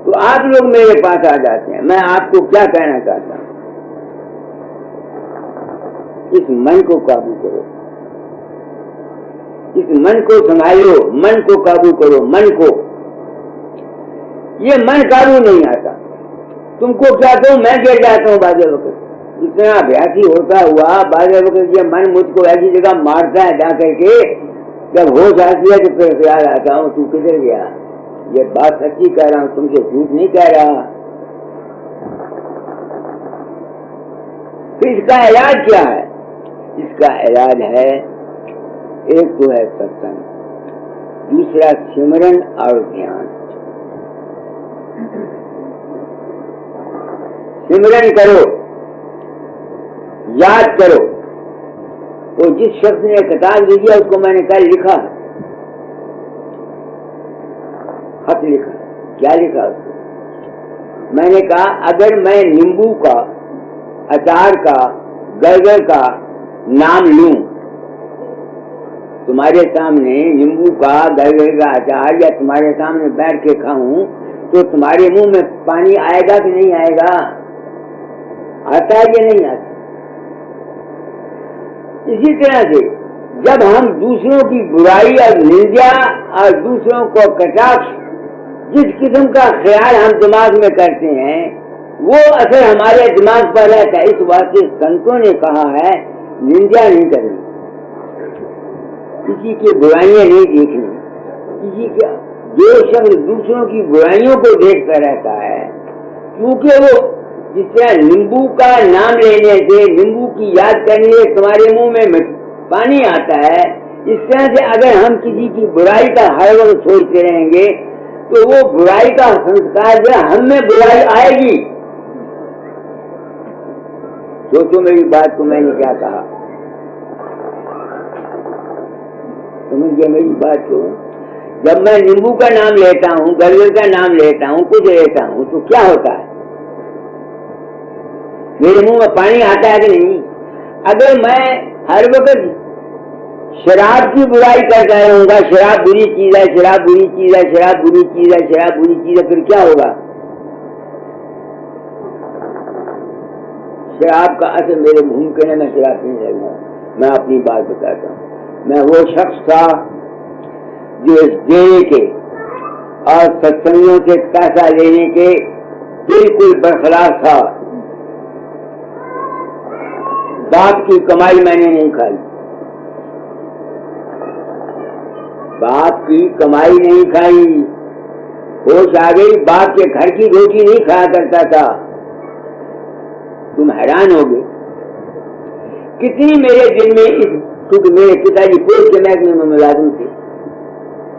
तो आप लोग मेरे पास आ जाते हैं। मैं आपको क्या कहना चाहता हूं, इस मन को काबू करो, इस मन को संभालो, मन को काबू करो, मन को। ये मन काबू नहीं आता। तुमको क्या कहूं, मैं गिर जाता हूं बाजे वक्त। इतना अभ्यासी होता हुआ बाजे वक्त ये मन मुझको ऐसी जगह मारता है जाकर के, जब होश आती है तो फिर याद आता हूं तू किधर गया। ये बात सच्ची कह रहा हूं, तुमसे झूठ नहीं कह रहा। तो इसका इलाज क्या है? इसका इलाज है, एक तो है सत्संग, दूसरा सिमरन और ध्यान। सिमरन करो, याद करो। तो जिस शख्स ने किताब दी है उसको मैंने कल लिखा, खत लिखा। क्या लिखा उसको? मैंने कहा अगर मैं नींबू का, अचार का, गरगर का नाम लूं, तुम्हारे सामने नींबू का, गरगर का अचार या तुम्हारे सामने बैठ के खाऊं, तो तुम्हारे मुंह में पानी आएगा कि नहीं आएगा? आता है या नहीं आता? इसी तरह से जब हम दूसरों की बुराई और निंदा और दूसरों को कटाक्ष, जिस किस्म का ख्याल हम दिमाग में करते हैं, वो असर हमारे दिमाग पर रहता है। इस बात से संतों ने कहा है निंदा नहीं करनी, किसी की बुराइयां नहीं देखनी। किसी का जो शब्द दूसरों की बुराइयों को देखता रहता है, क्योंकि वो जिस तरह नींबू का नाम लेने से, नींबू की याद करने से तुम्हारे मुंह में पानी आता है, इस तरह से अगर हम किसी की बुराई का हर वक्त सोचते रहेंगे तो वो बुराई का संस्कार जो हम में बुराई आएगी। सोचो मेरी बात को, मैंने क्या कहा, समझ गया मेरी बात को? जब मैं नींबू का नाम लेता हूँ, गरगर का नाम लेता हूँ, कुछ लेता हूँ, तो क्या होता है? मेरे मुंह में पानी आता है कि नहीं? अगर मैं हर वक्त शराब की बुराई करता रहूंगा, शराब बुरी चीज है, शराब बुरी चीज है, शराब बुरी चीज है, शराब बुरी चीज है, फिर क्या होगा? शराब का असर मेरे मुंह के लिए, मैं शराब नहीं लगूंगा। मैं अपनी बात बताता हूँ। मैं वो शख्स था जो इस देने के और सत्संगियों से पैसा लेने के बिल्कुल बरखलाफ था। बाप की कमाई मैंने नहीं खाई, बाप की कमाई नहीं खाई। होश आ गई, बाप के घर की रोटी नहीं खाया करता था। तुम हैरान होगे कितनी मेरे दिल में, क्योंकि मेरे पिताजी पुलिस के महकमे में मुलाजिम थे,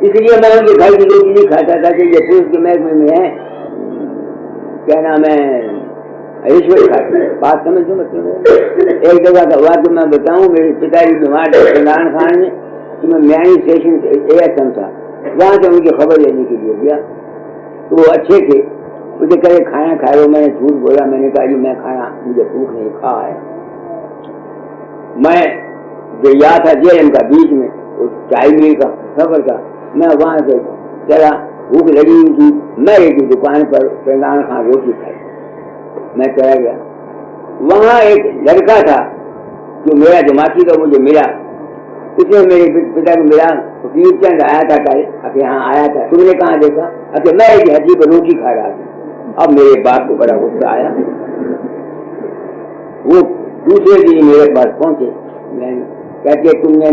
इसलिए मैं उनके घर की रोटी नहीं खाता था कि ये पुलिस के महकमे में है, क्या नाम है, रिश्वत खाते हैं। बात समझ दो मतलब। एक जगह का हुआ तो मैं बताऊं, मेरे पिताजी बीमार थे इमरान खान में, तो मैं म्यानी स्टेशन ASM था, वहां से उनकी खबर लेने के लिए गया। तो वो अच्छे थे, मुझे कहे खाना खाए हो? मैंने झूठ बोला, मैंने कहा जी मैं खाना, मुझे भूख नहीं, खा है। मैं गया था जेल का बीच में, चाय मिल का सफर का, मैं वहां से चला, भूख लगी हुई थी, मैं एक दुकान पर इमरान खान रोटी खाई, मैं चला गया। वहां एक लड़का था जो मेरा जमाती का, मुझे मिला, उसने मेरे पिता को मिला, फकीर चंद आया था कल, अब यहाँ आया था, तुमने कहाँ देखा? अच्छा मैं एक हड्डी पर रोटी खा रहा था। अब मेरे बाप को बड़ा गुस्सा आया, वो दूसरे दिन मेरे पास पहुंचे, मैं कहते तुमने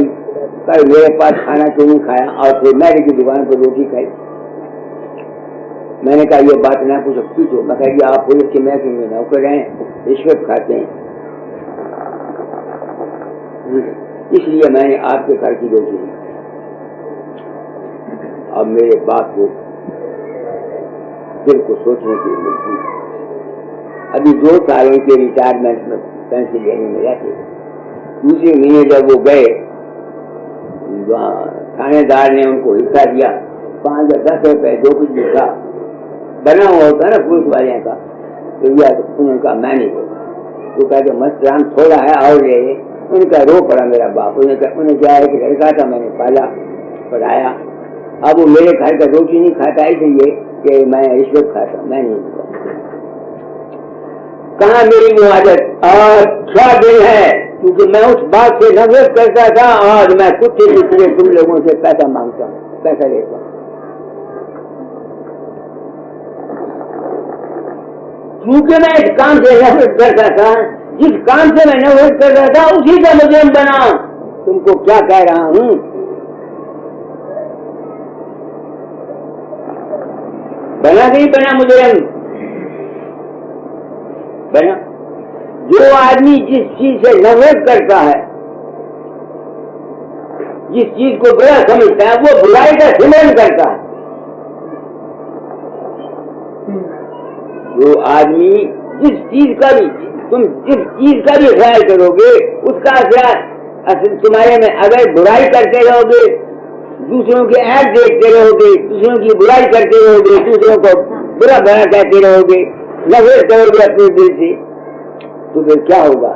कल मेरे पास खाना क्यों नहीं खाया? और फिर मैं की दुकान पर रोटी खाई। मैंने कहा ये बात ना पूछो, पूछो। मैं कहा आप पुलिस के महकमे में नौकर हैं, रिश्वत खाते हैं, इसलिए मैंने आपके घर की रोटी नहीं खाई। अब मेरे बाप को दिल को सोचने की मिलती। अभी 2 सालों के रिटायरमेंट में पेंसिल्वेनिया में रहते। दूसरे महीने जब वो गए, थानेदार ने उनको हिस्सा दिया, 5 या 10 रुपए जो कुछ भी था, बना हुआ होता है ना पुलिस वाले का, तो उन्होंने कहा मैं नहीं दूंगा। तो कहते मस्त राम थोड़ा है और ले। उनका रो पड़ा मेरा बाप। उन्हें क्या है कि लड़का था, मैंने पाला पढ़ाया, अब वो मेरे घर का रोटी नहीं खाता, इसलिए कि मैं रिश्वत खाता, मैं नहीं दूंगा। कहाँ मेरी वो आदत? क्या दिन है, क्योंकि मैं उस बात से नफरत करता था, आज मैं कुत्ते की तरह तुम लोगों से पैसा मांगता हूँ, पैसा लेता हूँ। क्योंकि मैं इस काम से नफरत करता था, जिस काम से मैं नफरत करता था उसी का मुजरिम बना। तुमको क्या कह रहा हूं, बना नहीं बना मुजरिम बना। जो आदमी जिस चीज से नफरत करता है, जिस चीज को बुरा समझता है, वो बुराई का सिमरन करता है। जो आदमी जिस चीज का भी, तुम जिस चीज का भी ख्याल करोगे उसका असर तुम्हारे में, अगर बुराई करते रहोगे, दूसरों के ऐप देखते रहोगे, दूसरों की बुराई करते रहोगे, दूसरों को बुरा भला कहते रहोगे, नफरत करोगे अपने दिल से, तो फिर क्या होगा?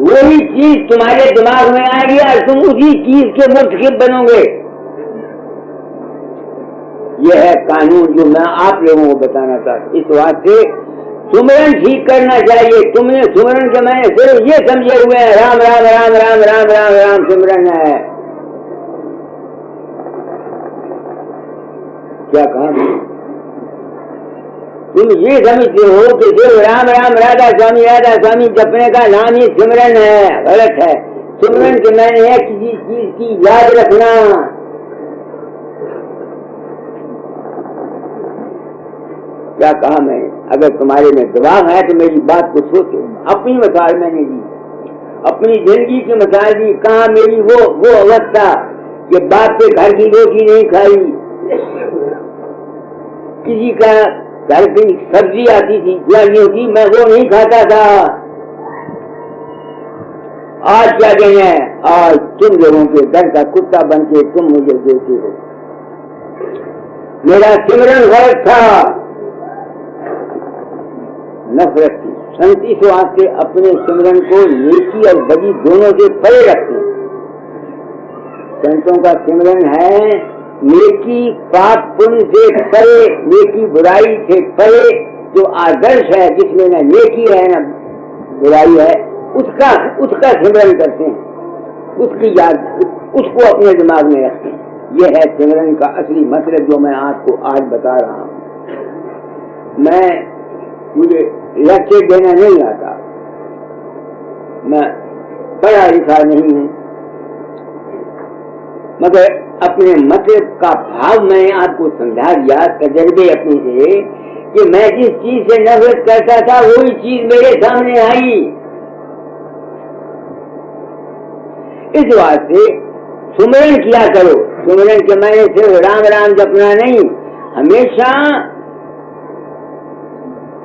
वही चीज तुम्हारे दिमाग में आएगी और तुम उसी चीज के मुर्तकिब बनोगे। यह है कानून जो मैं आप लोगों को बताना चाहता। इस बात से सुमरन ठीक करना चाहिए। तुमने सुमरन के मैंने सिर्फ ये समझे हुए हैं, राम राम राम राम राम राम राम सुमरन है। क्या कहा? तुम ये समझते हो कि सिर्फ राम राम राधा स्वामी जपने का नाम ही सिमरन है। गलत है। सुमरन के मैंने है किसी चीज की याद रखना। क्या कहा मैंने? अगर तुम्हारे में दिमाग है तो मेरी बात को सोचो। अपनी मिसाल मैंने दी, अपनी जिंदगी की मिसाल दी। कहा मेरी वो अवस्था कि बाप के घर की रोटी नहीं खाई, किसी का घर की सब्जी आती थी ज्वारियों की, मैं वो नहीं खाता था। आज क्या दिन है? आज तुम लोगों के घर का कुत्ता बन के तुम मुझे देते हो। मेरा सिमरन गलत था, नफरत थी। संत इस वास्ते अपने सिमरन को नेकी और बदी दोनों से परे रखते हैं। संतों का सिमरन है नेकी पाप पुण्य से परे, नेकी बुराई से परे। जो आदर्श है, जिसमें न नेकी है न बुराई है, उसका सिमरन करते हैं, उसकी याद, उसको अपने दिमाग में रखते हैं। यह है सिमरन का असली मतलब जो मैं आपको आज बता रहा हूँ। मुझे लेक्चर देना नहीं आता, मैं पढ़ा लिखा नहीं हूँ, मगर अपने मतलब का भाव मैंने आपको समझा दिया तजर्बे अपने से, कि मैं जिस चीज से नफरत करता था वही चीज मेरे सामने आई। इस बात से सुमरन किया करो। सुमरन के मैंने सिर्फ राम राम जपना नहीं, हमेशा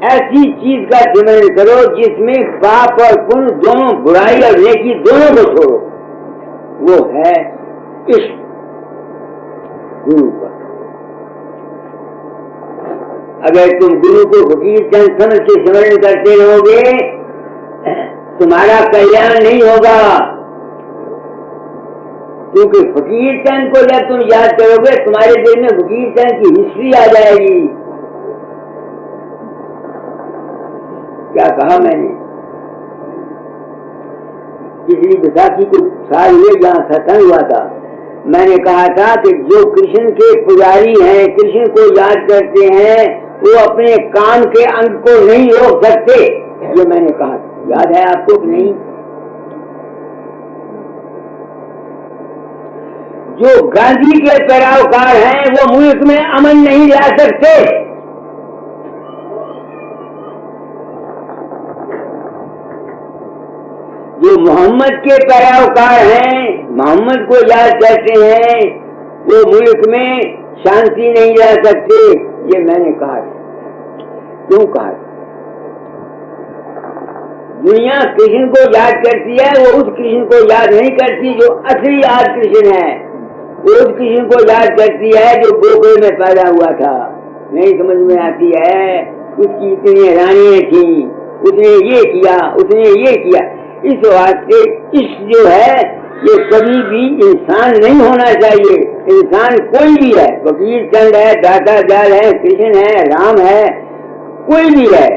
ऐसी चीज का सिमरन करो जिसमें पाप और पुण्य दोनों, बुराई और नेकी दोनों को छोड़ो। वो है इश्क गुरु का। अगर तुम गुरु को फकीर चंद समझ के सिमरन करते रहोगे, तुम्हारा कल्याण नहीं होगा। क्योंकि फकीर चंद को जब तुम याद करोगे, तुम्हारे दिल में फकीर चंद की हिस्ट्री आ जाएगी। क्या कहा मैंने? पिछली बैसाखी को साल हुए जहाँ सत्संग हुआ था, मैंने कहा था कि जो कृष्ण के पुजारी हैं, कृष्ण को याद करते हैं, वो अपने काम के अंग को नहीं रोक सकते। ये मैंने कहा, याद है आपको कि नहीं? जो गांधी के पैरोकार हैं वो मुल्क में अमन नहीं ला सकते। जो मोहम्मद के पैरोकार हैं, मोहम्मद को याद करते हैं, वो मुल्क में शांति नहीं ला सकते। ये मैंने कहा। क्यों कहा? दुनिया कृष्ण को याद करती है, वो उस कृष्ण को याद नहीं करती जो असली आज कृष्ण है। वो उस कृष्ण को याद करती है जो गोकुल में पैदा हुआ था। नहीं समझ में आती है, उसकी इतनी रानियां थी, उसने ये किया, उसने ये किया। इस वास्ते इश्क जो है ये कभी भी इंसान नहीं होना चाहिए। इंसान कोई भी है, फकीर चंद है, दाता जाल है, कृष्ण है, राम है, कोई भी है,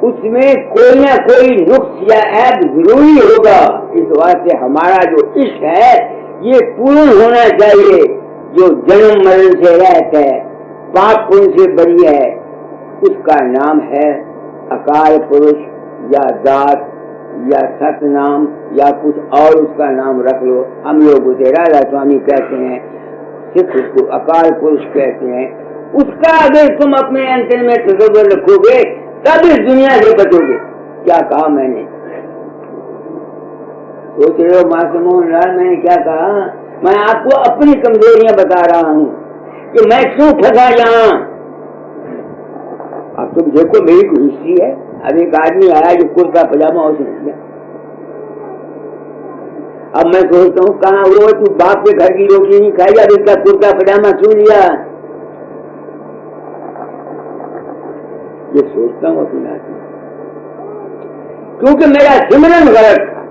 उसमें कोई ना कोई नुक्स या ऐब जरूरी होगा। इस वास्ते हमारा जो इश्क है ये पूर्ण होना चाहिए। जो जन्म मरण से रहत है, पाप पुण्य से बड़ी है, उसका नाम है अकाल पुरुष या दास या सतनाम या कुछ और उसका नाम रख लो। हम लोग उसे राधा स्वामी कहते हैं, सिर्फ उसको अकाल पुरुष कहते हैं। उसका अगर तुम अपने अंतर में तसव्वुर रखोगे तब इस दुनिया से बचोगे। क्या कहा मैंने? सोच रहे हो मास्टर मोहन लाल मैंने क्या कहा? मैं आपको अपनी कमजोरियां बता रहा हूँ कि मैं क्यों फंसा यहाँ। अब तुम देखो मेरी कोई हिस्ट्री है। अब एक आदमी आया जो कुर्ता पजामा उसने किया। अब मैं सोचता हूँ कहाँ वो तू बाप के घर की रोटी नहीं खाई, अब इसका कुर्ता पजामा क्यों लिया? ये सोचता हूँ अपनी आदमी, क्योंकि मेरा सिमरन गलत था।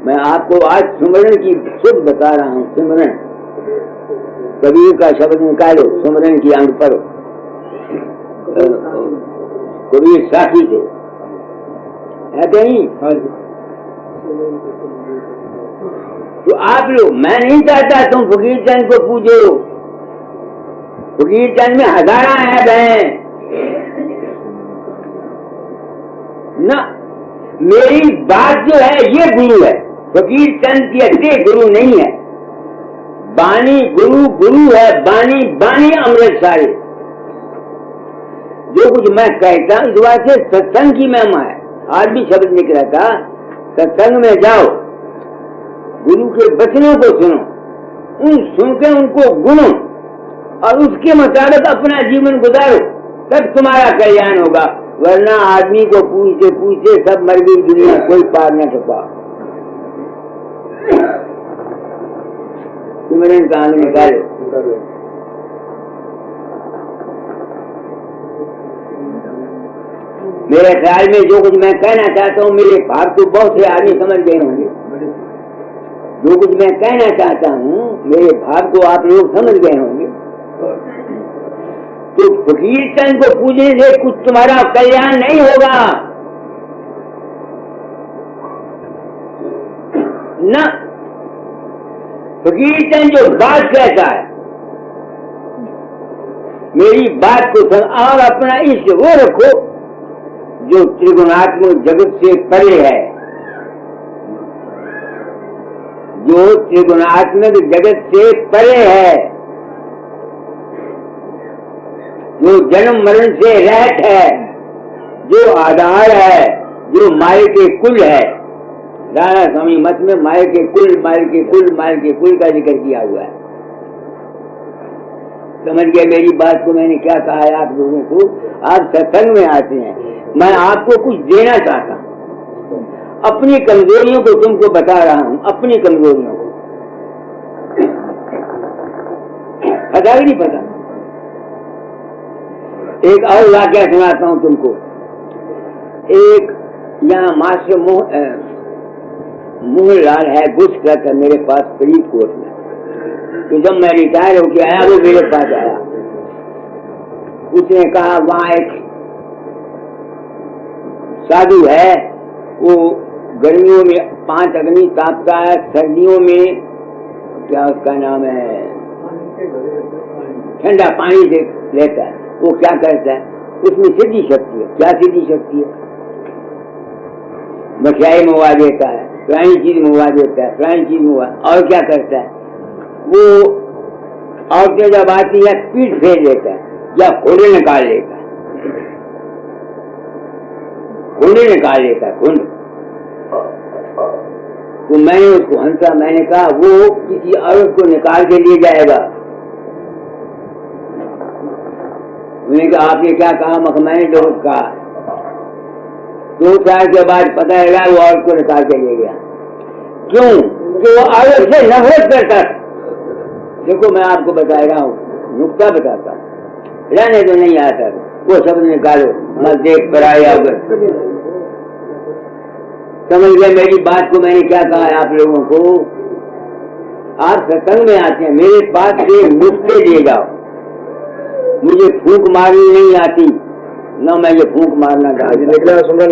मैं आपको आज सिमरन की शुद्ध बता रहा हूँ। सिमरन कबीर का शब्द निकालो, सिमरन की अंग पर कबीर साथी थे, है नहीं? तो आप लोग, मैं नहीं चाहता तुम फकीर चंद को पूजो। फकीर चंद में हजारा ऐब हैं ना। मेरी बात जो है ये गुरु है, फकीर चंद की अच्छे गुरु नहीं है। बानी गुरु गुरु है, बानी बानी अमृत सारे। जो कुछ मैं कहता हूं इस बात से सत्संग की महिमा है। आज भी शब्द निकला था, सत्संग में जाओ, गुरु के वचनों को सुनो, उन सुन के उनको गुनो और उसके मुताबिक अपना जीवन गुजारो, तब तुम्हारा कल्याण होगा। वरना आदमी को पूछते पूछते सब मर गई दुनिया, कोई पार न छुपा। सिमरन का अंग निकालो। मेरे ख्याल में जो कुछ मैं कहना चाहता हूँ, मेरे भाव को बहुत से आदमी समझ गए होंगे। जो कुछ मैं कहना चाहता हूँ मेरे भाव को आप लोग समझ गए होंगे। तो फकीर चंद को पूजने से कुछ तुम्हारा कल्याण नहीं होगा ना। फकीर चंद जो बात कहता है, मेरी बात को सुन और अपना इश्क वो रखो जो त्रिगुणात्मक जगत से परे है, जो त्रिगुणात्मक जगत से परे है, जो जन्म मरण से रहित है, जो आधार है, जो माया के कुल है। राधा स्वामी मत में माया के कुल, माया के कुल, माया के कुल का जिक्र किया हुआ है। समझ गए मेरी बात को? मैंने क्या कहा है आप लोगों को? आप सत्संग में आते हैं, मैं आपको कुछ देना चाहता हूं। अपनी कमजोरियों को तुमको बता रहा हूं, अपनी कमजोरियों को। पता भी नहीं पता। एक और वाक्य सुनाता हूं तुमको। एक यहाँ मास्टर मोहन लाल है, घुस कर मेरे पास फरीदकोट में। तो जब मैं रिटायर होके आया वो मेरे पास आया। उसने कहा वहां एक साधु है, वो गर्मियों में 5 अग्नि तापता है, सर्दियों में क्या उसका नाम है, ठंडा पानी से लेता है। वो क्या करता है, उसमें सिद्धि शक्ति है। क्या सिद्धि शक्ति है? मठियाई मंगवा देता है, पुरानी चीज मंगवा देता है, पुरानी चीज मंगवा। और क्या करता है वो, औरतें जब आती है पीठ फेर देता है या घोड़े निकाल लेता है, घोड़े निकाल लेता है, घुंड। तो मैंने उसको हंसा, मैंने कहा वो किसी औरत को निकाल के ले जाएगा। मैंने कहा आपने क्या कहा? मैंने जो कहा। 2 साल के बाद पता लगा वो औरत को निकाल के ले गया। क्यों? कि वो औरत से नफरत करता। देखो मैं आपको बता रहा हूँ, नुक्ता बताता हूँ, रहने तो नहीं आता वो शब्द निकालो, मत देख पर आया। समझ गए मेरी बात को? मैंने क्या कहा है आप लोगों को? आप सत्संग में आते हैं, मेरे पास से नुस्खे लिए जाओ। मुझे फूंक मारनी नहीं आती, ना मैं ये फूंक मारना चाहती। सुमरन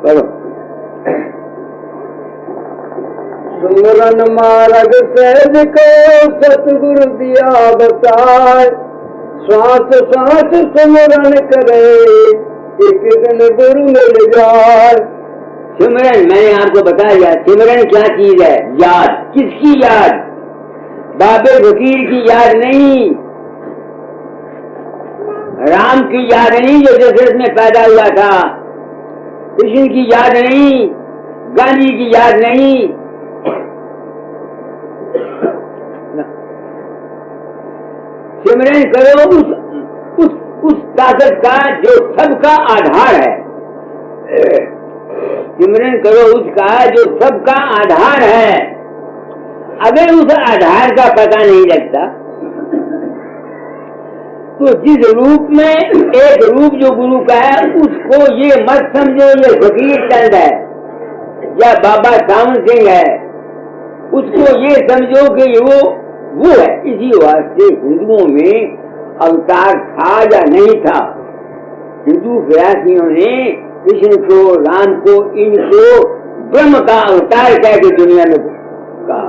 करो। सुमरन मार्ग सहज को सतगुरु दिया बताए, श्वास श्वास सुमरन करे, एक दिन गुरु मिल जाए। सिमरन मैंने आपको बता दिया, सिमरन क्या चीज है? याद। किसकी याद? बाबे फकीर की याद नहीं, राम की याद नहीं जो दशरथ में पैदा हुआ था, कृष्ण की याद नहीं, गांधी की याद नहीं। सिमरन करो उस ताकत का जो सबका आधार है। सिमरन करो उसका जो सबका आधार है। अगर उस आधार का पता नहीं लगता तो जिस रूप में एक रूप जो गुरु का है उसको ये मत समझो ये फकीर चंद है या बाबा सावन सिंह है, उसको ये समझो कि वो है। इसी वास्ते हिंदुओं में अवतार था या नहीं था, हिंदू फिरासियों ने कृष्ण को, राम को, इनको ब्रह्म का अवतार कह के दुनिया में कहा।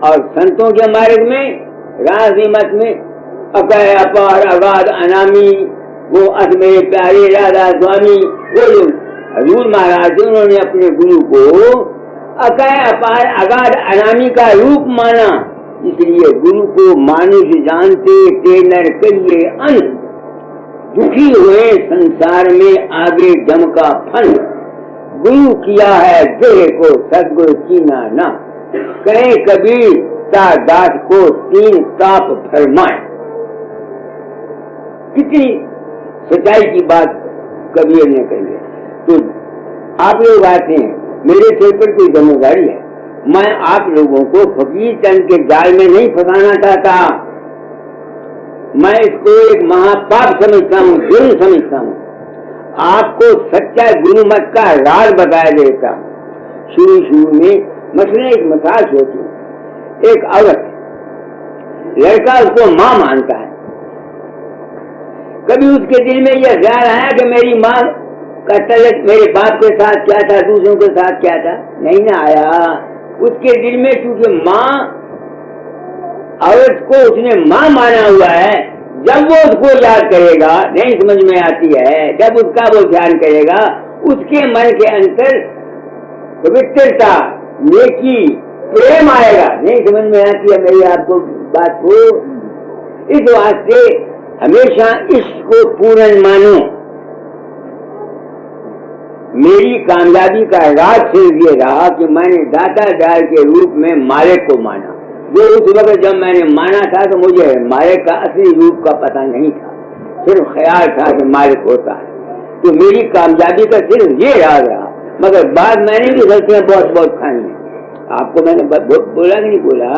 और संतों के मार्ग में, राजनीति मत में अकय अपार अगाध अनामी, वो अस मेरे प्यारे राधा स्वामी, वो लोग हजूर महाराज उन्होंने अपने गुरु को अकय अपार अगाध अनामी का रूप माना। इसलिए गुरु को मानुष जानते ते नर करिए अंत, दुखी हुए संसार में आगे जम का फन। गुरु किया है देह को सदगुरु कीना ना, कहे कबीर ता दास को तीन ताप फरमाए। कितनी सच्चाई की बात कबीर ने कही है। तो आप लोग आते हैं, मेरे सिर पर कोई जिम्मेदारी है, मैं आप लोगों को फकीर चंद के जाल में नहीं फंसाना चाहता। मैं इसको एक महापाप समझता हूँ, जुर्म समझता हूँ। आपको सच्चा गुरु मत का राज बताया देता। शुरू में मसले एक मिसाल सोचो, एक औरत, लड़का उसको माँ मानता है। कभी उसके दिल में यह ख्याल आया कि मेरी माँ का तलक मेरे बाप के साथ क्या था, दूसरों के साथ क्या था? नहीं ना आया। उसके दिल में क्योंकि माँ, औरत को उसने माँ माना हुआ है, जब वो उसको याद करेगा, नहीं समझ में आती है, जब उसका वो ध्यान करेगा, उसके मन के अंदर पवित्रता, नेकी, प्रेम आएगा। नहीं समझ में आती है मेरी आपको बात को? इस वास्ते हमेशा इसको पूर्ण मानो। मेरी कामयाबी का राज सिर्फ ये रहा कि मैंने दाता दार के रूप में मालिक को माना। जो उस वक्त जब मैंने माना था तो मुझे मालिक का असली रूप का पता नहीं था, सिर्फ ख्याल था कि मालिक होता है। तो मेरी कामयाबी का सिर्फ ये राज रहा। मगर बाद मैंने भी गलतियां बहुत बहुत खाई हैं। आपको मैंने बोला कि नहीं बोला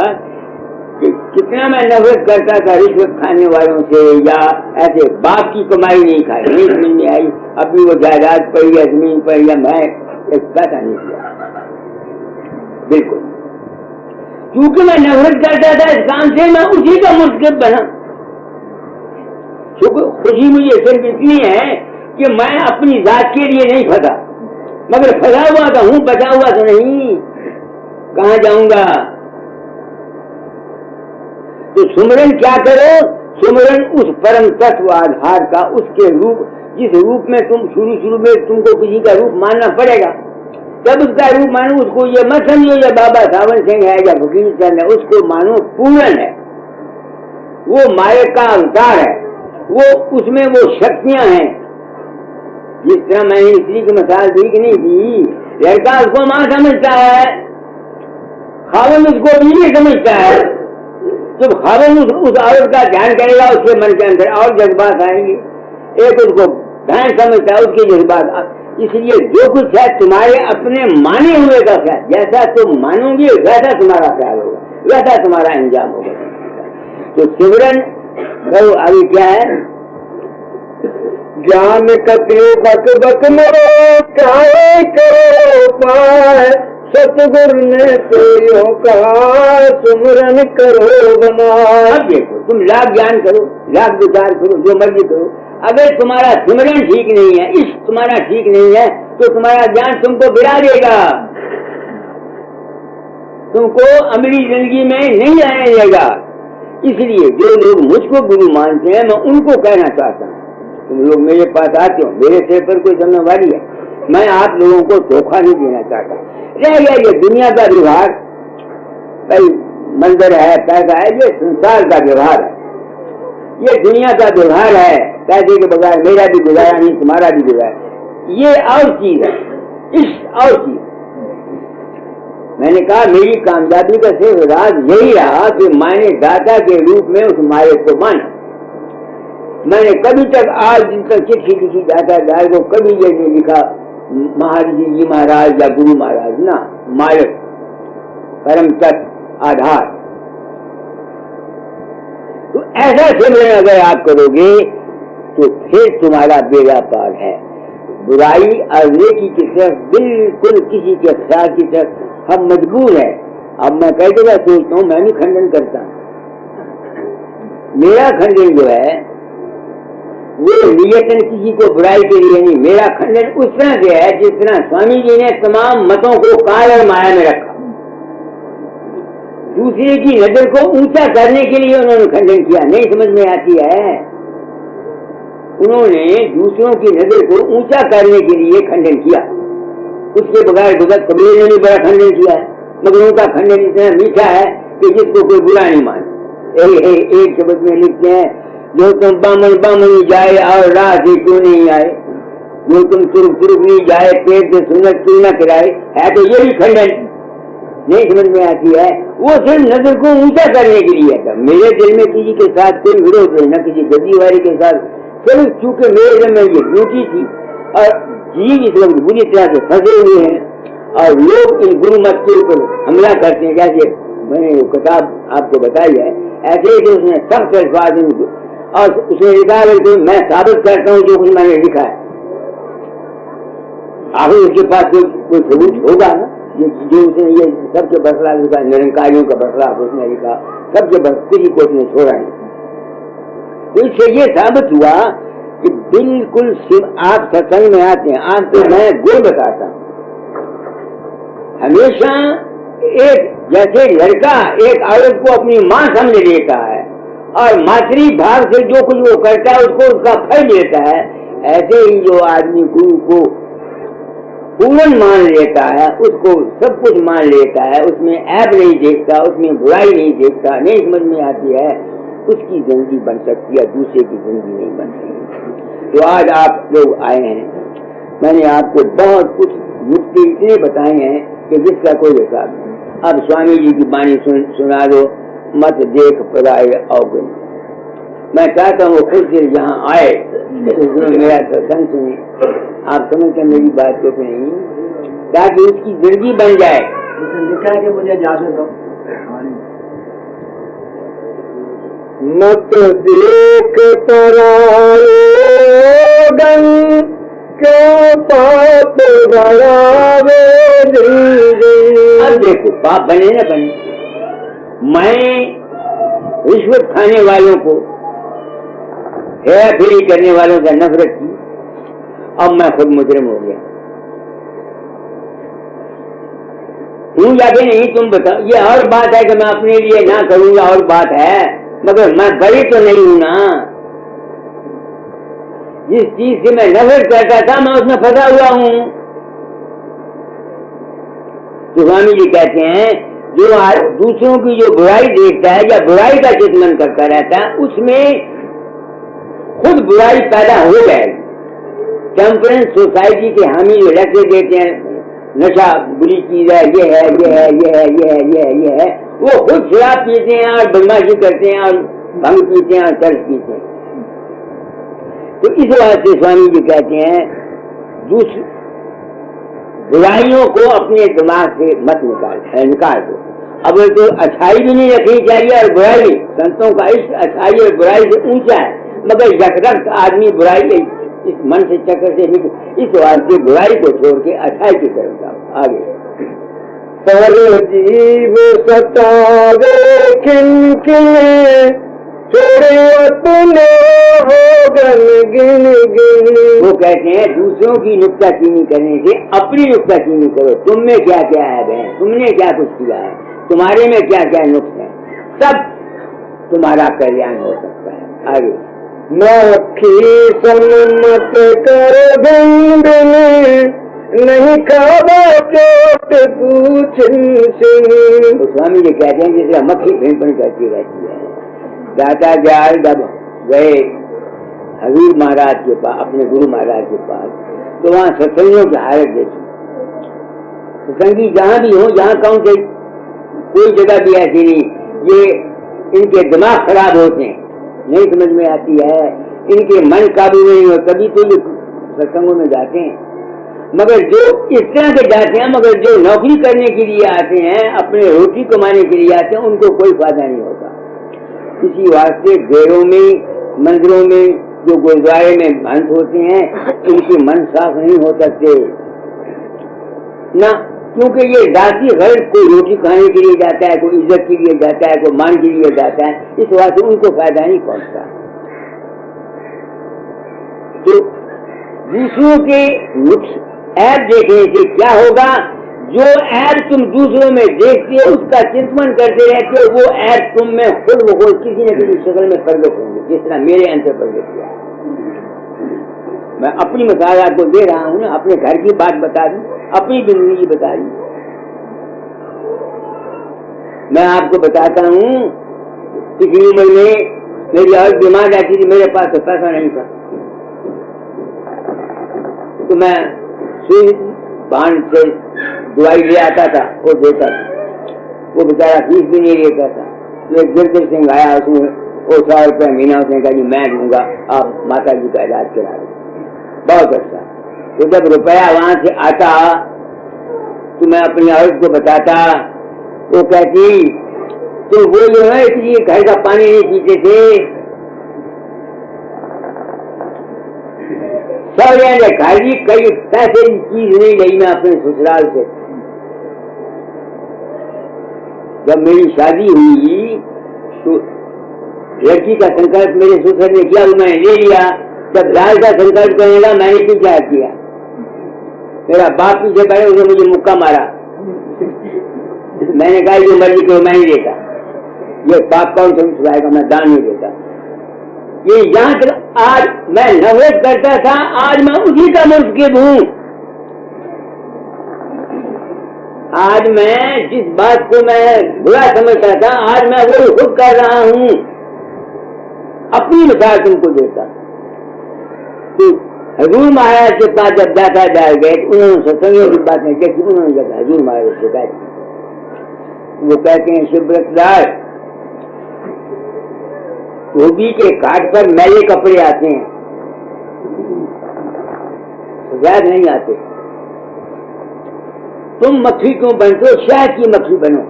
कि कितना मैं नफरत करता था रिश्वत खाने वालों से, या ऐसे बाप की कमाई नहीं खाई, नहीं समझ में आई। अभी वो जायदाद पर या जमीन पर या मैं एक पैसा नहीं किया, बिल्कुल। क्योंकि मैं नफरत करता था इस काम से, मैं उसी का मुर्तकब बना। खुशी मुझे सिर्फ इतनी है कि मैं अपनी जात के लिए नहीं फंसा, मगर फंसा हुआ तो हूँ, बचा हुआ तो नहीं। कहाँ जाऊंगा? तो सुमरन क्या करो? सुमरन उस परम तत्व आधार का, उसके रूप, जिस रूप में तुम शुरू में तुमको किसी का रूप मानना पड़ेगा। जब उसका रूप मानो, उसको ये मत समझो या बाबा सावन सिंह है या फकीर चंद है, उसको मानो पूर्ण है, वो मालिक का अवतार है, वो उसमें वो शक्तियां हैं। जिस तरह मैंने स्त्री की मिसाल दी कि नहीं दी, लड़का उसको मां समझता है, खावन उसको बीवी समझता है। जब खावन उस औरत का ध्यान करेगा, उसके मन के अंदर और जज्बात आएंगे। एक उसको ध्यान समझता है, उसके जज्बात। इसलिए जो कुछ है तुम्हारे अपने माने हुए का ख्याल, जैसा तुम मानोगे वैसा तुम्हारा ख्याल होगा, वैसा तुम्हारा अंजाम होगा। तो सिमरन करो। आगे क्या है? ज्ञान कति बक बक मरो काहे करो पाए, सतगुरु ने तो यूं कहा सुमरन करो बनाए। अब देखो, तुम लाख ज्ञान करो, लाख विचार करो, जो मर्जी करो, अगर तुम्हारा सिमरन ठीक नहीं है, इश्क तुम्हारा ठीक नहीं है, तो तुम्हारा ज्ञान तुमको गिरा देगा, तुमको अमली जिंदगी में नहीं आने देगा। इसलिए जो लोग मुझको गुरु मानते हैं, मैं उनको कहना चाहता हूँ, तुम लोग मेरे पास आते हो, मेरे सिर पर कोई जिम्मेवारी है, मैं आप लोगों को धोखा नहीं देना चाहता। रह गया ये दुनिया का व्यवहार, भाई मंदिर है, पैसा है, ये संसार का व्यवहार है, ये दुनिया का व्यवहार है। पैसे के बगैर मेरा भी गुजारा नहीं, तुम्हारा भी गुजारा, ये और चीज है, इश्क और चीज। मैंने कहा मेरी कामयाबी का सिर्फ राज यही रहा कि मैंने दाता के रूप में उस मालिक को माना। मैंने कभी तक आज दिन तक चिट्ठी लिखी दाता दार को कभी ये नहीं लिखा महर्षि जी महाराज या गुरु महाराज, ना, मालिक, परम तत्व, आधार। तो ऐसा सिमरन अगर आप करोगे तो फिर तुम्हारा बेड़ा पार है। बुराई और नेकी की तरफ बिल्कुल किसी के ख्याल की तरफ हम मजबूर है। अब मैं कई जगह सोचता हूँ, मैं भी खंडन करता हूँ, मेरा खंडन जो है वो नियतन किसी को बुराई के लिए नहीं, मेरा खंडन उस तरह से है जिस तरह स्वामी जी ने तमाम मतों को काल और माया में रखा। दूसरे की नजर को ऊंचा करने के लिए उन्होंने खंडन किया, नहीं समझ में आती है। उन्होंने दूसरों की नजर को ऊंचा करने के लिए खंडन किया, उसके बगैर भगत कबीर ने भी बड़ा खंडन किया है, मगर उनका खंडन इतना मीठा है कि जिसको कोई बुरा नहीं माने। एक शब्द में लिखते हैं, जो तुम बामन बामनी जाए और राह से क्यों नहीं आए, जो तुम तुरुक तुरुक नहीं जाए पेट से सुनत क्यों न कराए। है तो ये भी खंडन नहीं समझ में आती है, वो सिर्फ नजर को ऊंचा करने के लिए था। मेरे दिल में किसी के साथ कोई विरोध नहीं, न किसी गद्दीवारी के साथ, सिर्फ चूंकि मेरे दिल में ये ड्यूटी थी और जीव इस वक्त बुरी तरह से फंसे हुए हैं और लोग इन गुरु मत के ऊपर हमला करते हैं। जैसे मैंने वो किताब आपको बताई है, ऐसे ही उसने सख्त अल्फाज और उसने लिखा है कि मैं साबित करता हूँ जो कुछ मैंने लिखा है। आखिर उसके पास कोई सबूत होगा ना, जो उसने ये सबके बसला लिखा, निरंकारियों का बसला उसने लिखा, सबके किसी को उसने छोड़ा नहीं। तो इससे ये साबित हुआ कि बिल्कुल आप सत्संग में आते हैं, आज तो मैं गुण बताता हूँ। हमेशा एक जैसे लड़का एक औरत को अपनी माँ समझ लेता है और मातृ भाव से जो कुछ वो करता है उसको उसका फल देता है, ऐसे ही जो आदमी गुरु को पूर्ण मान लेता है, उसको सब कुछ मान लेता है, उसमें ऐब नहीं देखता, उसमें बुराई नहीं देखता, नहीं समझ में आती है, उसकी जिंदगी बन सकती है, दूसरे की जिंदगी नहीं बन सकती। तो आज आप लोग आए हैं, मैंने आपको बहुत कुछ नुक्ते इतने बताए हैं कि जिसका कोई हिसाब नहीं। अब स्वामी जी की वाणी सुना दो, मत देख पराए अवगुण। मैं चाहता हूँ खुद से यहाँ आए, उसमें मेरा सत्संग सुने, आप समझते मेरी बात को नहीं, ताकि उसकी जिंदगी बन जाए। लिखा है कि मुझे इजाजत दो। मत देख पराए अवगुण, क्यों पाप बढ़ावे धीरे। अब देखो पाप बने न बने, मैं रिश्वत खाने वालों को, हेरा फेरी करने वालों का नफरत की, अब मैं खुद मुजरिम हो गया हूँ जाके नहीं। तुम बताओ, ये और बात है कि मैं अपने लिए ना करूंगा, और बात है, मगर मैं बड़ी तो नहीं हूं ना। जिस चीज से मैं नफरत करता था मैं उसमें फंसा हुआ हूँ। तो स्वामी जी कहते हैं जो दूसरों की जो बुराई देखता है या बुराई का चिंतन करता रहता है, उसमें खुद बुराई पैदा हो जाएगी। टेम्परेंस सोसाइटी के हामी जो लेक्चर देते हैं, नशा बुरी चीज है, ये है, ये है, ये है, ये है, ये है, ये है, वो खुद शराब पीते हैं और बदमाशी करते हैं और भंग पीते हैं और चर्च पीते हैं। तो इस बात से स्वामी जी कहते हैं दूसरी बुराइयों को अपने दिमाग से मत निकाल दो। अब तो अच्छाई भी नहीं रखनी चाहिए और बुराई भी। संतों का इश्क अच्छाई और बुराई से ऊंचा है, मगर यकरक्त आदमी बुराई इस मन से चक्कर से इस वास्ते बुराई को छोड़ के अच्छाई की तरफ जाओ। आगे पर जीव सतावे खिन छोड़े अपने हो गन गिन गिन। वो कहते हैं दूसरों की नुक्ताचीनी करने से अपनी नुक्ताचीनी करो। तुम में क्या क्या है, तुमने क्या कुछ किया है, तुम्हारे में क्या क्या नुक्स है, सब तुम्हारा कल्याण हो सकता है। आगे मक्खी सम्मत कर बिन बिन नहीं खावा चोट पूछन सिन। तो स्वामी जी कहते हैं जैसे मक्खी भिन करती रहती है। दादा दयाल जब गए हजूर महाराज के पास, अपने गुरु महाराज के पास, तो वहाँ सत्संगियों की हालत देखी। सत्संगी जहाँ भी हो, जहाँ कौन से कोई जगह भी ऐसी नहीं, ये इनके दिमाग खराब होते हैं, नहीं समझ में आती है, इनके मन काबू नहीं हो, तभी तो ये सत्संगों में जाते हैं। मगर जो इस तरह के जाते हैं, मगर जो नौकरी करने के लिए आते हैं, अपने रोटी कमाने के लिए आते हैं, उनको कोई फायदा नहीं होता। इसी वास्ते डेरों में, मंदिरों में, जो गुरुद्वारे में भंत होते हैं, इनके मन साफ नहीं हो सकते ना, क्योंकि ये जाति गैर कोई रोटी खाने के लिए जाता है, कोई इज्जत के लिए जाता है, कोई मान के लिए जाता है, इस वास्ते उनको फायदा नहीं पहुंचता। तो दूसरों के नुक्स ऐप देखने से क्या होगा, जो ऐप तुम दूसरों में देखते हो उसका चिंतन करते रहते हो, वो ऐप तुम में खुद वो किसी न किसी शक्ल में प्रकट होंगे, जिस तरह मेरे अंतर प्रकट किया। मैं अपनी मिसाल आपको दे रहा हूँ ना, अपने घर की बात बता दूं, अपनी जिंदगी बता दी। मैं आपको बताता हूँ, पिछली उम्र में मेरी और बीमार जाती थी, मेरे पास तो पैसा नहीं था, तो मैं सुई बांध से दवाई ले आता था, वो देता था। वो बेचारा फीस भी नहीं लेता था। तो एक गिरधर सिंह आया, उसने वो 100 रुपये महीना, उसने कहा जी मैं दूंगा, आप माता जी का इलाज करा दो। बहुत अच्छा। तो जब रुपया वहां से आता तो मैं अपनी औरत को बताता, वो कहती तो वो जो है इसलिए घर का पानी नहीं पीते थे, सब खाली कई पैसे की चीज नहीं ली मैं अपने ससुराल से। जब मेरी शादी हुई तो लड़की का संकल्प मेरे ससुर ने किया, मैंने ले लिया। जब दाल का संकल्प करेगा मैंने क्या किया, मेरा बाप पीछे पड़े, उसने मुझे मुक्का मारा। मैंने कहा ये मर्जी को मैं नहीं देता, ये पाप कौन से छुड़ाएगा, मैं दान नहीं देता। ये यहाँ तक आज मैं नफरत करता था, आज मैं उसी का मुर्तकिब हूँ। आज मैं जिस बात को मैं बुरा समझता था, आज मैं वो खुद कर रहा हूँ। अपनी मिसाल तुमको देता। तो हजूर महाराज के पास जब जाता जा गए, उन्होंने सत्संगियों की बात नहीं की, उन्होंने जब हजूर महाराज से कहा, वो कहते हैं शिवव्रतदास, धोबी के घाट पर मैले कपड़े आते हैं, सजाद नहीं आते। तुम मक्खी क्यों बनते हो, शहद की मक्खी बनो।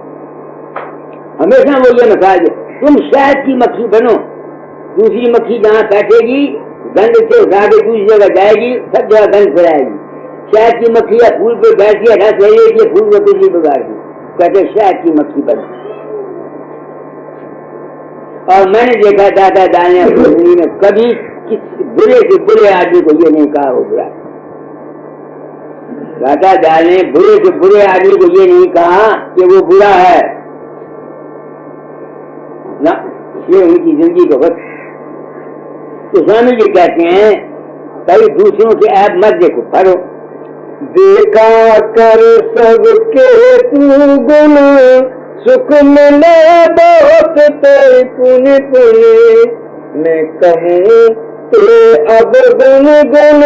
हमेशा वो ये मिसाल है, तुम शहद की मक्खी बनो, दूसरी मक्खी जहाँ बैठेगी गंध से उठा के दूसरी जगह जाएगी, सब जगह गंध फैलाएगी। शहद की मक्खी या फूल पे बैठती है, रस ले लेती है, फूल को बिजली बिगाड़ती, कहते शहद की मक्खी बनो। और मैंने देखा दादा दाने जिंदगी में कभी किसी बुरे से बुरे आदमी को ये नहीं कहा वो बुरा। दादा दाल ने बुरे से बुरे आदमी को ये नहीं कहा कि वो बुरा है ना, ये उनकी जिंदगी को बस। तो स्वामी जी कहते हैं कई दूसरों के ऐप मत देखो, पढ़ो। देखा कर सबके तू गुण, सुख मिले बहुत ते पुनि पुनि। मैं कहूँ ते अब गुण गुण,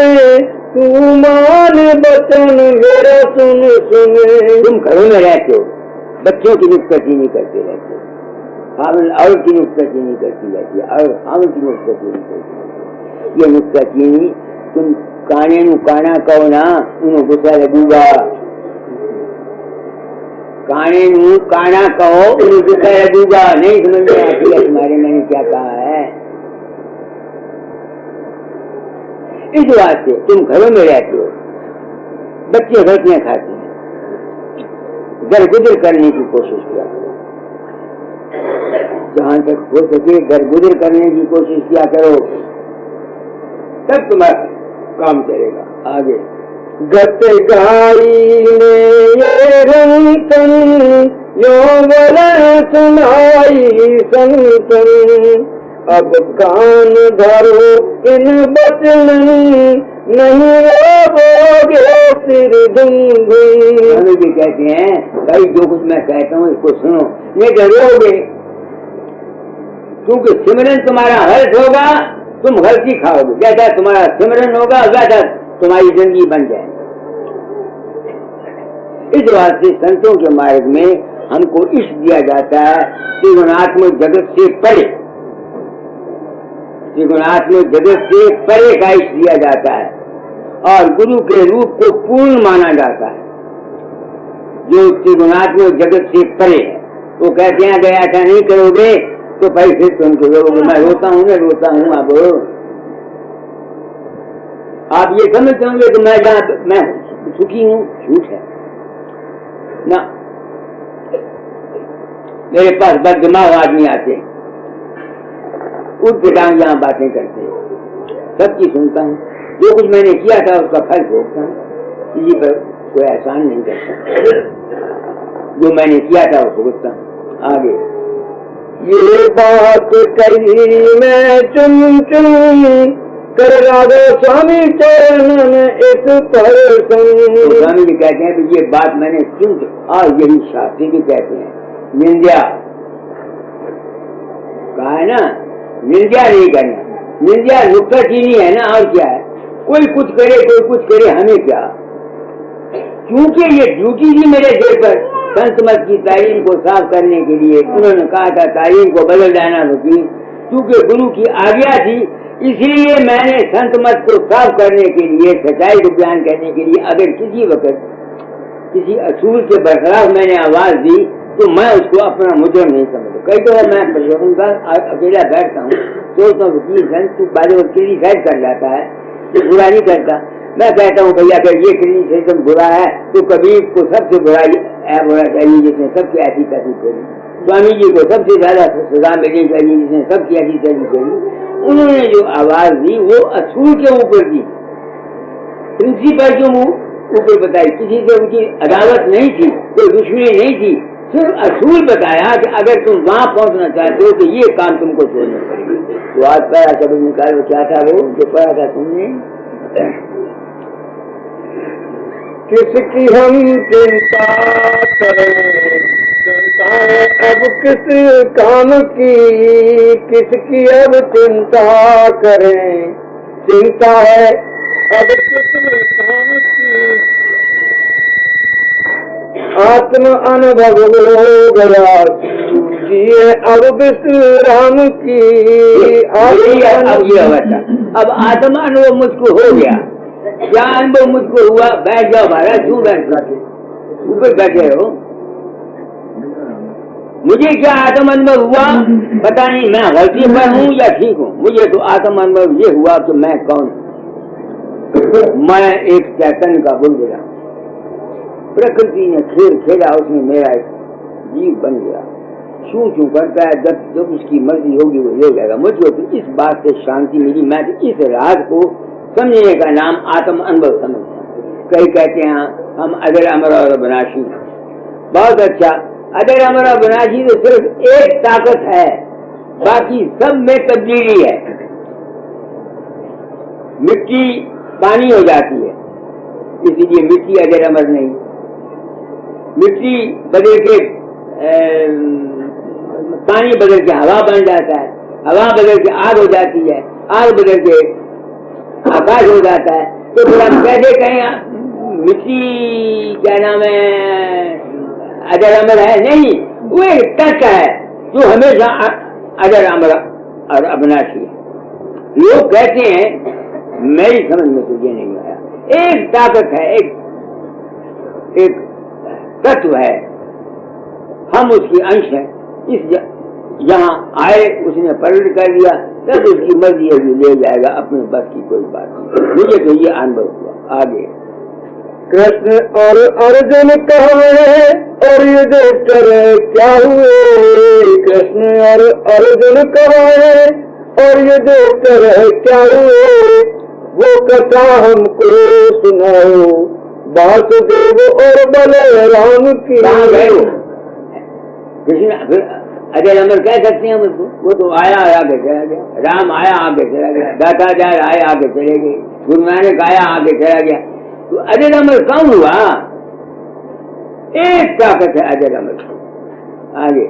तू मान बचन मेरा सुन सुन। तुम घरों में रहते हो, बच्चों की नुक्ताचीनी करते रहते हो, और की नुक्ताचीनी करती रहती है, और हम की नुक्ताचीनी करती है। ये नुक्ताचीनी तुम काने नु काना कहो ना, उन्हें गुस्सा लगूगा। काने नु काना कहो, उन्हें गुस्सा लगूगा। नहीं समझ में आती है तुम्हारे मैंने क्या कहा है। इस वास्ते तुम घरों में रहते हो, बच्चे रोटियां खाते हैं, दर गुजर करने की कोशिश किया करो, जहां तक हो सके दर गुजर करने की कोशिश किया करो, तब तुम्हारा काम चलेगा। आगे गत गाई ने ये रंतन यो बोले सुनाई संतन, अब कान धरो इन बचन नहीं रोगे सिर धुंधुन। स्वामी जी कहते हैं भाई जो कुछ मैं कहता हूँ इसको सुनो, ये डरोगे, क्योंकि सिमरन तुम्हारा हर्ष होगा, तुम हर्ष ही खाओगे। जैसा तुम्हारा सिमरन होगा वैसा तुम्हारी जिंदगी बन जाए। इस वास्ते संतों के मार्ग में हमको इष्ट दिया जाता है त्रिगुणात्मक जगत से परे, त्रिगुणात्मक जगत से परे का इष्ट दिया जाता है, और गुरु के रूप को पूर्ण माना जाता है। जो त्रिगुणात्मक जगत से परे है वो कहते हैं अगर ऐसा नहीं करोगे तो भाई फिर तुम करोगे मैं रोता हूँ ना रोता हूँ। अब आप ये समझते होंगे कि मैं सुखी हूँ, झूठ है ना। मेरे पास बद दिमाग आदमी आते, उठ पिटांग यहाँ बातें करते हैं, सबकी सुनता हूँ, जो कुछ मैंने किया था उसका फल भोगता हूँ, किसी पर कोई एहसान नहीं करता, जो मैंने किया था वो भुगतता हूँ। आगे ये बात कही मैं चुन चुन कर राधा स्वामी चरण में इस पर स्वामी जी कहते हैं कि ये बात मैंने सुन, और यही शास्त्री भी कहते हैं निंदा कहा है ना, निंदा नहीं करना, निंदा नुक्ताचीनी है ना, और क्या है, कोई कुछ करे कोई कुछ करे हमें क्या, क्योंकि ये ड्यूटी थी मेरे सिर पर संत मत की तालीम को साफ करने के लिए। उन्होंने कहा था तालीम को बदल जाना होगी, क्योंकि गुरु की आज्ञा थी, इसलिए मैंने संत मत को साफ करने के लिए, सच्चाई को बयान करने के लिए अगर किसी वक्त किसी असूल के बरखलाफ मैंने आवाज दी तो मैं उसको अपना मुजरम नहीं समझता। कई तो मैं प्रशंसा का अकेला बैठता हूँ, सोचता हूँ कि संत बाजू क्रिटिसाइज कर जाता है, तो बुरा नहीं करता। मैं कहता हूँ भैया अगर ये क्रिटिसिज्म बुरा है तो कबीर को सबसे बुराई होना चाहिए जिसने सबकी ऐसी तैसी करी, स्वामी जी को सबसे ज्यादा सजा मिलनी चाहिए जिसने सबकी ऐसी तैसी करी। उन्होंने जो आवाज दी वो असूल के ऊपर दी, प्रिंसिपल के ऊपर बताई, किसी से उनकी अदावत नहीं थी, कोई दुश्मनी नहीं थी, सिर्फ असूल बताया कि अगर तुम वहां पहुंचना चाहते हो तो ये काम तुमको छोड़ना पड़ेगा। तो आज पहला शब्द निकालो, क्या था वो जो पढ़ा था तुमने, किसकी हम चिंता करें, चिंता अब किस काम की, किसकी अब चिंता करें, चिंता है अब किस काम की, आत्म अनुभव हो गया जिए अब विश्राम की। अब ये अवस्था, अब आत्म अनुभव मुझको हो गया, क्या अनुभव मुझको हुआ, बैठ जाओ महाराज, क्यों बैठ जाते ऊपर बैठे हो, मुझे क्या आत्म अनुभव हुआ पता नहीं, मैं गलती पर हूँ या ठीक हूँ, मुझे तो आत्म अनुभव ये हुआ कि मैं कौन हूँ, मैं एक चैतन्य का बुलबुला, प्रकृति ने खेल खेला, उसमें मेरा एक जीव बन गया, छू छू करता है, जब उसकी मर्जी होगी वो ले जाएगा। मुझे तो इस बात से शांति मिली, मैं तो इस राज को समझने का नाम आत्म अनुभव समझता हूँ। कई कहते हैं हम अजर अमर और अविनाशी, बहुत अच्छा, अजर अमर और अविनाशी तो सिर्फ एक ताकत है, बाकी सब में तब्दीली है। मिट्टी पानी हो जाती है, इसीलिए मिट्टी अजर अमर नहीं, मिट्टी बदल के पानी बदल के हवा बन जाता है, हवा बदल के आग हो जाती है, आग बदल के आकाश हो जाता है। तो फिर हम कैसे कहें मिट्टी क्या नाम है अजर अमर है, नहीं, वो एक तत्व है जो हमेशा अजर अमर और अविनाशी है। लोग कहते हैं, मेरी समझ में तो ये नहीं आया, एक ताकत है, एक तत्व है, हम उसकी अंश हैं, इस यहाँ आए उसने परिणत कर दिया, तब उसकी मर्जी है कि ले जाएगा, अपने बस की कोई बात नहीं। मुझे तो ये अनुभव हुआ। आगे कृष्ण और अर्जुन कहाँ है और युधिष्ठिर क्या हुए? कृष्ण और अर्जुन कहाँ है और युधिष्ठिर क्या हुए? वो कथा हमको सुनाओ, वासुदेव और बलराम की। कृष्ण अजय अमर कह सकते हैं उसको, वो तो आया आगे चला गया, राम आया आगे चला गया, दाताचार्य आए आगे चले गए, गुरु नानक आया आगे चला गया। तो अजय अमर कौन हुआ? एक ताकत है अजय अमर। आगे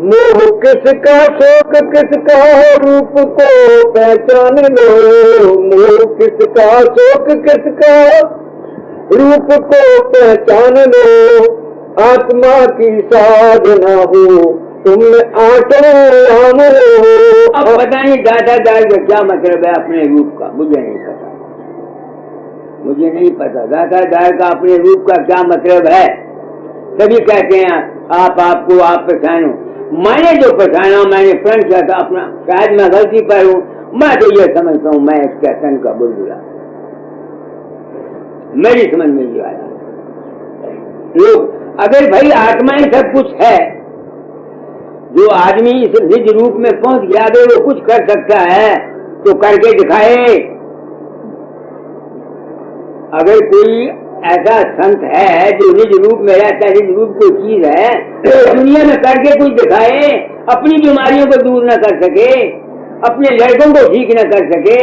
मोह किसका, शोक किसका, रूप को पहचान लो। मोह किसका, शोक किसका, रूप को पहचान लो। आत्मा की साधना हो, तुम आत्मा राम हो। अब पता नहीं दाताचार्य का क्या मतलब है अपने रूप का, मुझे नहीं पता, मुझे नहीं पता दाताचार्य का अपने रूप का क्या मतलब है। सभी कहते हैं आप आपको आप पहचानो। मैंने जो पहचाना, मैंने प्रण किया था अपना, शायद मैं गलती पर हूँ, मैं तो ये समझता हूँ मैं इसका तन का बुलबुला, मेरी समझ में ये आया। लोग अगर भाई आत्मा ही सब कुछ है, जो आदमी इस निज रूप में पहुंच गया, अगर वो कुछ कर सकता है तो करके दिखाए। अगर कोई ऐसा संत है जो निज रूप में रहता है, निज रूप कोई चीज है, तो दुनिया में करके कुछ दिखाए। अपनी बीमारियों को दूर न कर सके, अपने लड़कों को ठीक न कर सके।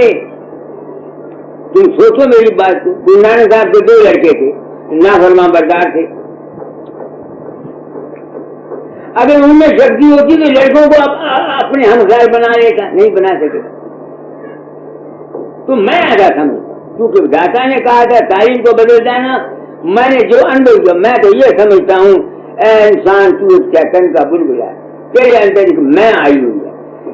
तुम सोचो मेरी बात को, गुरु नानक साहब के 2 लड़के थे, नाफरमान बरदार थे। अगर उनमें शक्ति होती तो लड़कों को अपने हमसार बना लेता, नहीं बना सके। तो मैं ऐसा समझता, क्योंकि दाता ने कहा था तारीख को बदल देना। मैंने जो अनुभव किया, मैं तो ये समझता हूँ इंसान तू एक चैतन्य का बुलबुला है, तेरे अंदर एक मैं आई हुई है।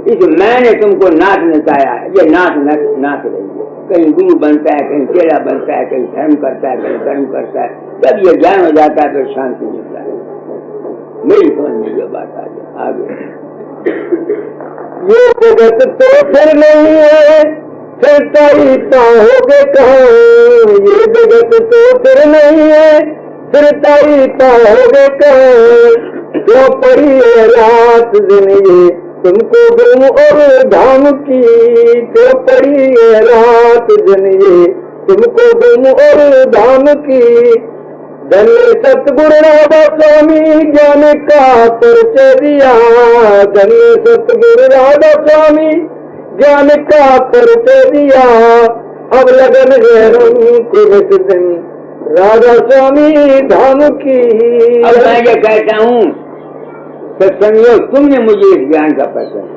इस मैंने तुमको नाच नचाया है, ये नाच नाच रही है। कहीं गुरु बनता है, कहीं चेला बनता है, कहीं धर्म करता है, कहीं कर्म करता है। जब ये ज्ञान हो जाता है फिर शांति मिलता है। मेरी समझ में ये बात आ गई। आगे ये जगत तो फिर नहीं है, फिरता ही पाओगे कहाँ? ये जगत तो फिर नहीं है, फिरता ही पाओगे कहाँ? जो पड़ी है रात दिन ये तुमको गुम और धाम की। जो पड़ी है रात दिन ये तुमको गुम और धाम की। धन्य सतगुरु राधा स्वामी ज्ञान का परिचय दिया। धन्य सतगुरु राधा स्वामी ज्ञान का परिचय दिया। अब लगन है हमको इस दिन राधा स्वामी धाम की। अब मैं ये कहता हूँ सत्संगियों, तुमने मुझे इस ज्ञान का परिचय,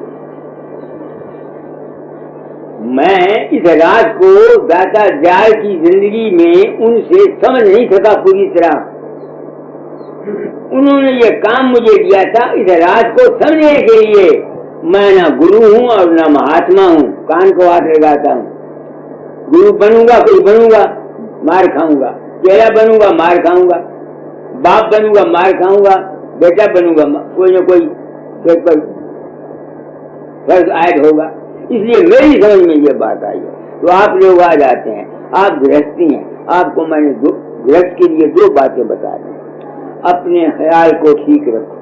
मैं इस राज को दाताचार्य की जिंदगी में उनसे समझ नहीं सका पूरी तरह। उन्होंने ये काम मुझे दिया था इस राज को समझने के लिए। मैं ना गुरु हूँ और ना महात्मा हूँ, कान को हाथ लगाता हूँ। गुरु बनूंगा कोई बनूंगा, मार खाऊंगा, चेला बनूंगा मार खाऊंगा, बाप बनूंगा मार खाऊंगा, बेटा बनूंगा कोई न कोई पर फर्ज आयद होगा। इसलिए मेरी समझ में ये बात आई है। तो आप लोग आ जाते हैं, आप गृहस्थी हैं, आपको मैंने गृहस्थ के लिए 2 बातें बता दी। अपने ख्याल को ठीक रखो,